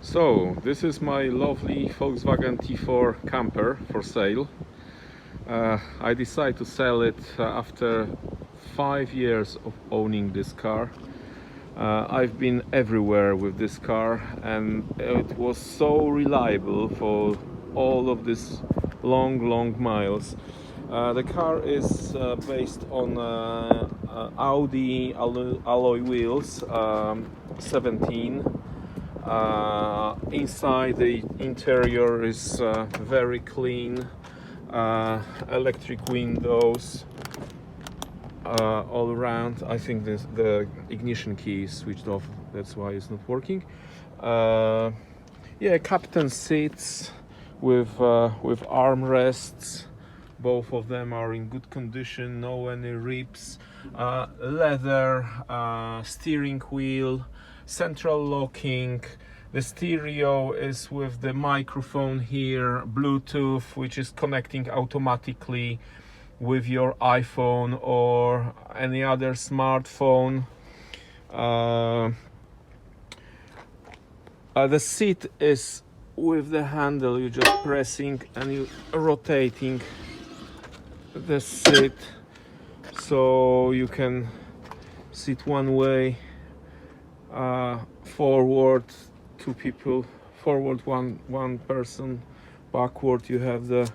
So this is my lovely Volkswagen T4 camper for sale. I decided to sell it after 5 years of owning this car. I've been everywhere with this car and it was so reliable for all of these long miles. The car is based on Audi alloy wheels 17. Inside the interior is very clean, electric windows all around. I think the ignition key is switched off, that's why it's not working. Yeah, captain seats with armrests. Both of them are in good condition, no any rips. Leather steering wheel, central locking. The stereo is with the microphone here, Bluetooth, which is connecting automatically with your iPhone or any other smartphone. The seat is with the handle, you're just pressing and you rotating the seat so you can sit one way, forward two people, forward one person, backward. You have the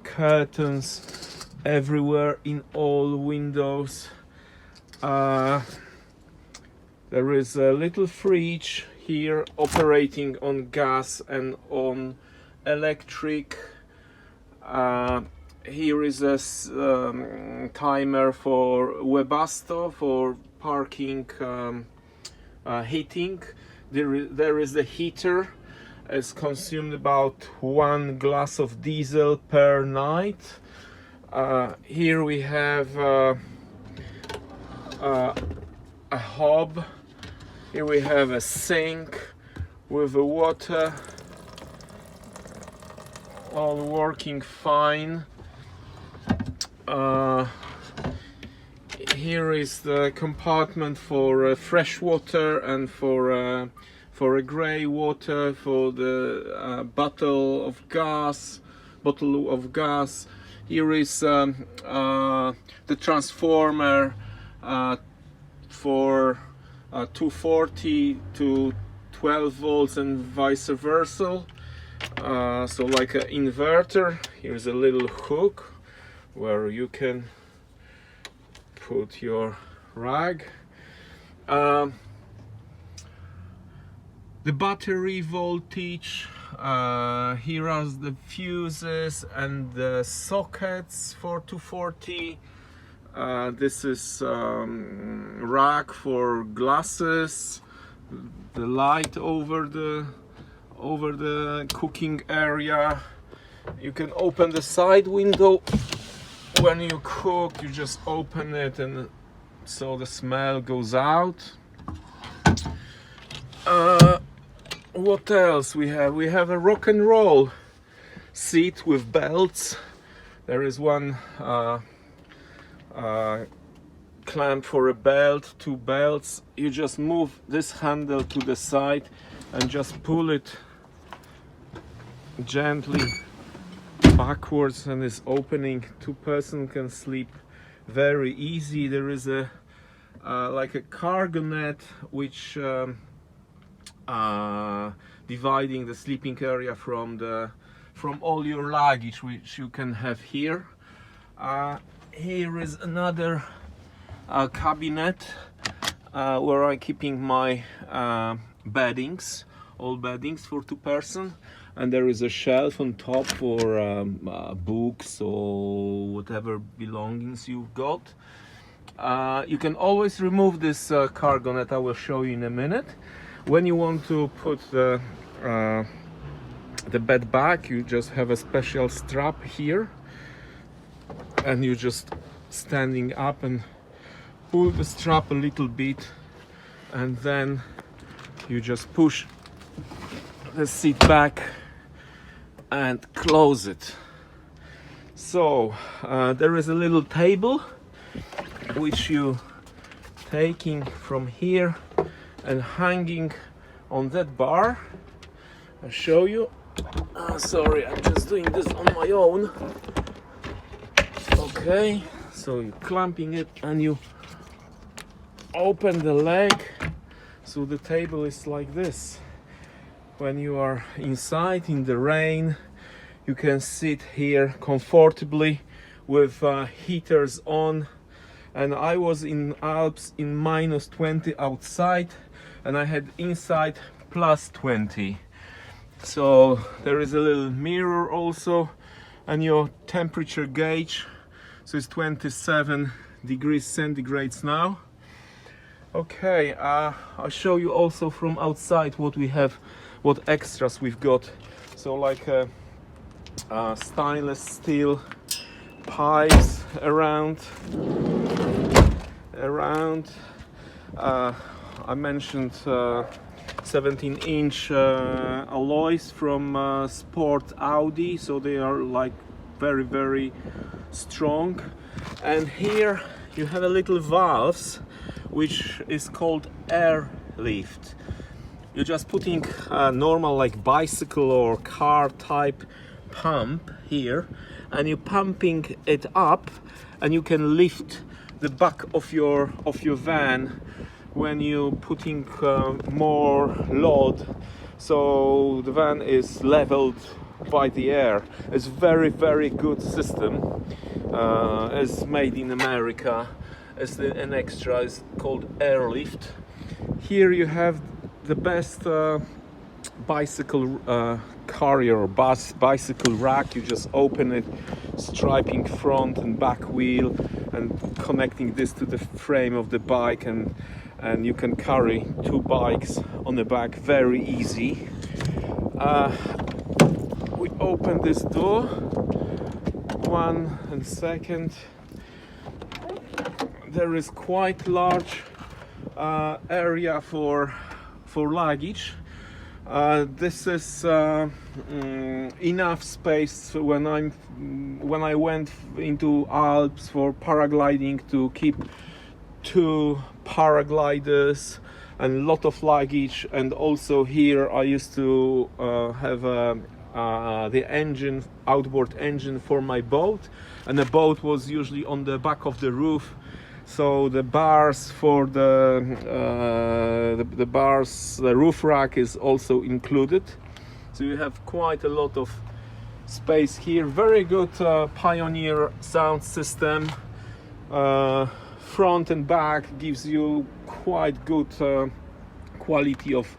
curtains everywhere in all windows. There is a little fridge here operating on gas and on electric. Here is a timer for Wabasto for parking heating. There is the heater. It's consumed about 1 glass of diesel per night. Here we have a hob. Here we have a sink with the water, all working fine. Here is the compartment for fresh water and for a grey water, for the bottle of gas. Here is the transformer for 240 to 12 volts and vice versa. So like an inverter. Here's a little hook where you can put your rag. The battery voltage, here are the fuses and the sockets for 240. This is rack for glasses, the light over the cooking area. You can open the side window when you cook. You just open it and so the smell goes out. What else we have? We have a rock and roll seat with belts. There is one clamp for a belt, 2 belts. You just move this handle to the side and just pull it gently backwards and it's opening. 2 persons can sleep very easy. There is a like a cargo net which dividing the sleeping area from all your luggage which you can have here. Here is another cabinet where I'm keeping my beddings, all beddings for 2 persons. And there is a shelf on top for books or whatever belongings you've got. You can always remove this cargo net. I will show you in a minute. When you want to put the bed back, you just have a special strap here, and you just standing up and pull the strap a little bit, and then you just push the seat back and close it. So there is a little table which you taking from here and hanging on that bar. I'll show you. Sorry, I'm just doing this on my own. Okay, so you're clamping it and you open the leg, so the table is like this. When you are inside in the rain, you can sit here comfortably with heaters on. And I was in Alps in -20 outside, and I had inside +20. So there is a little mirror also, and your temperature gauge. So it's 27 degrees centigrades now. Okay, I'll show you also from outside what we have, what extras we've got. So like stainless steel pipes around. I mentioned 17-inch alloys from Sport Audi, so they are like very, very strong. And here you have a little valves, which is called air lift. You're just putting a normal like bicycle or car type pump here, and you're pumping it up, and you can lift the back of your van when you're putting more load, so the van is leveled by the air. It's very, very good system. It's made in America. It's an extra. It's called airlift. Here you have the best bicycle carrier or bicycle rack. You just open it, striping front and back wheel, and connecting this to the frame of the bike, and you can carry 2 bikes on the back very easy. We open this door, 1 second. There is quite large area for luggage. This is enough space when I went into Alps for paragliding to keep 2 paragliders and a lot of luggage. And also here I used to have the engine, outboard engine for my boat, and the boat was usually on the back of the roof. So the bars for the roof rack is also included. So you have quite a lot of space here. Very good Pioneer sound system. Front and back gives you quite good quality of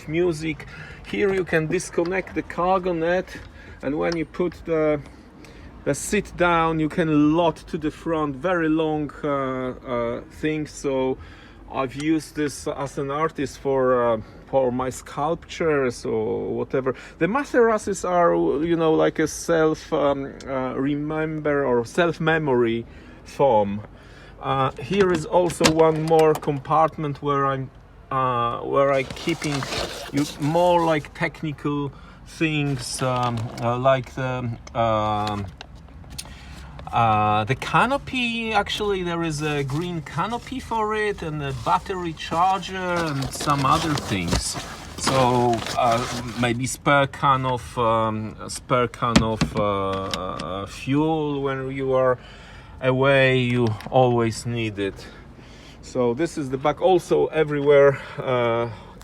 music. Here you can disconnect the cargo net, and when you put the sit down, you can load to the front, very long thing. So I've used this as an artist for my sculptures or whatever. The materasses are, you know, like a remember or self-memory foam. Here is also one more compartment where I'm keeping more like technical things, like the canopy. Actually, there is a green canopy for it, and a battery charger, and some other things. So maybe spare can of fuel when you are away. You always need it. So this is the back. Also everywhere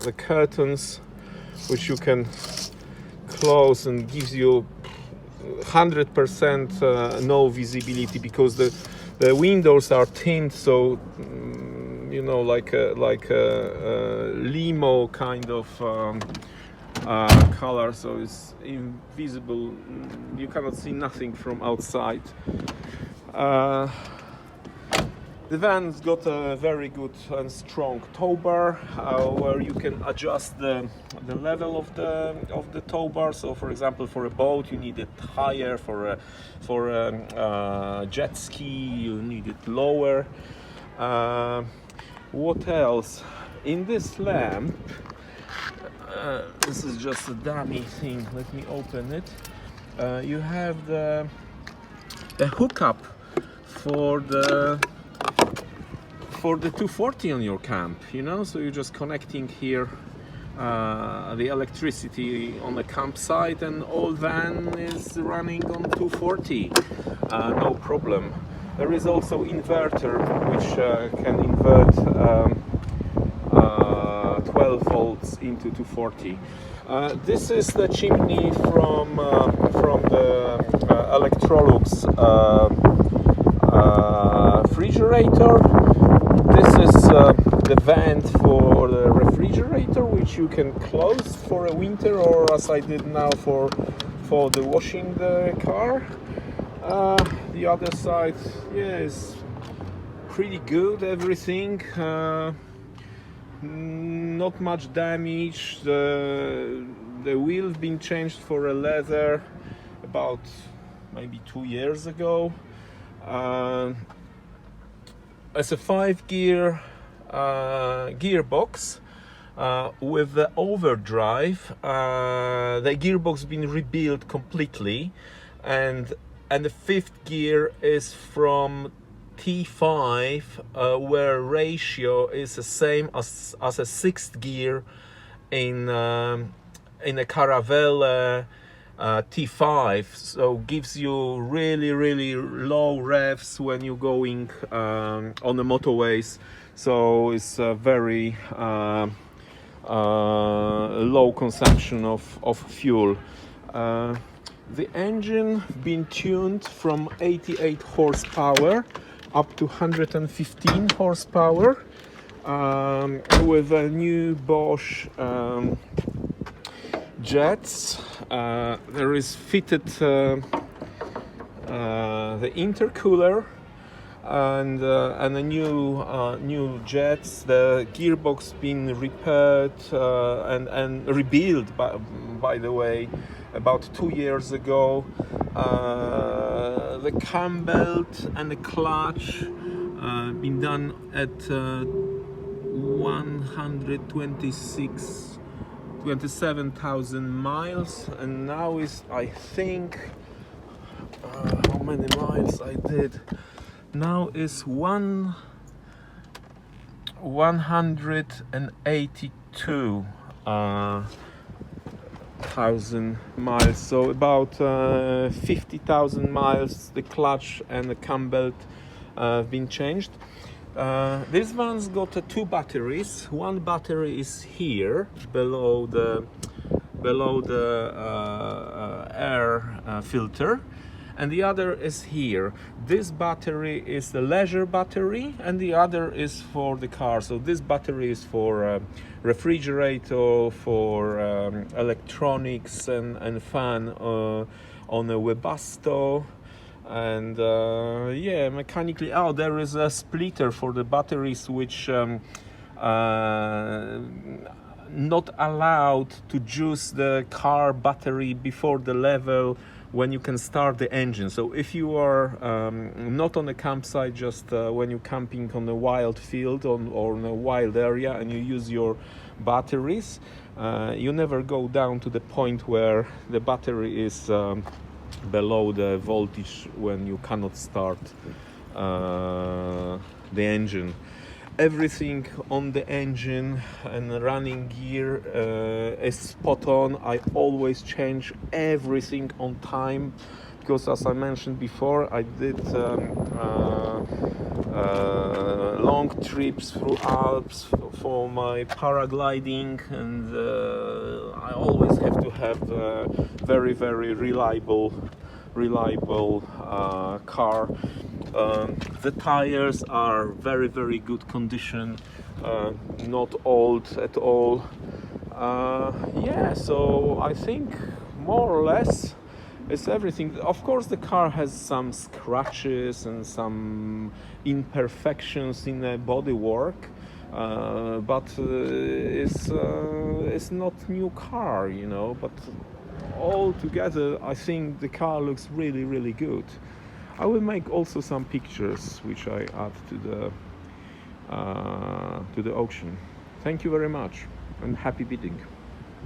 the curtains, which you can close, and gives you 100% no visibility, because the windows are tint, so you know, like a limo kind of color, so it's invisible. You cannot see nothing from outside. The van's got a very good and strong tow bar, where you can adjust the level of the tow bar. So, for example, for a boat you need it higher, for a jet ski you need it lower. What else? In this lamp, this is just a dummy thing. Let me open it. You have the hookup for the 240 on your camp, you know, so you're just connecting here the electricity on the campsite, and old van is running on 240, no problem. There is also inverter which can invert 12 volts into 240. This is the chimney from the Electrolux refrigerator. This is the vent for the refrigerator, which you can close for a winter, or as I did now for the washing the car. The other side, yeah, is pretty good. Everything. Not much damage. The wheel's been changed for a leather about maybe 2 years ago. It's a 5-gear gearbox with the overdrive. The gearbox been rebuilt completely, and the 5th gear is from T5, where ratio is the same as a 6th gear in a Caravelle T5, so gives you really low revs when you're going on the motorways. So it's a very low consumption of fuel. The engine been tuned from 88 horsepower up to 115 horsepower with a new Bosch jets. There is fitted the intercooler and a new jets. The gearbox been repaired and rebuilt by the way about 2 years ago. The cam belt and the clutch been done at 27,000 miles, and now is, I think, how many miles I did? Now is 182,000 miles, so about 50,000 miles. The clutch and the cam belt have been changed. This one's got 2 batteries. One battery is here below the air filter, and the other is here. This battery is the leisure battery, and the other is for the car. So this battery is for refrigerator, for electronics and fan on a Wabasto. And yeah, mechanically, there is a splitter for the batteries, which not allowed to juice the car battery before the level when you can start the engine. So if you are not on a campsite, just when you're camping on a wild field or in a wild area, and you use your batteries, you never go down to the point where the battery is below the voltage when you cannot start the engine. Everything on the engine and running gear is spot on. I always change everything on time, because as I mentioned before, I did long trips through Alps for my paragliding, and I always have to have a very reliable car. The tires are very good condition, not old at all. Yeah, so I think more or less it's everything. Of course, the car has some scratches and some imperfections in the bodywork, but it's not new car, you know. But all together, I think the car looks really good. I will make also some pictures which I add to the auction. Thank you very much, and happy bidding.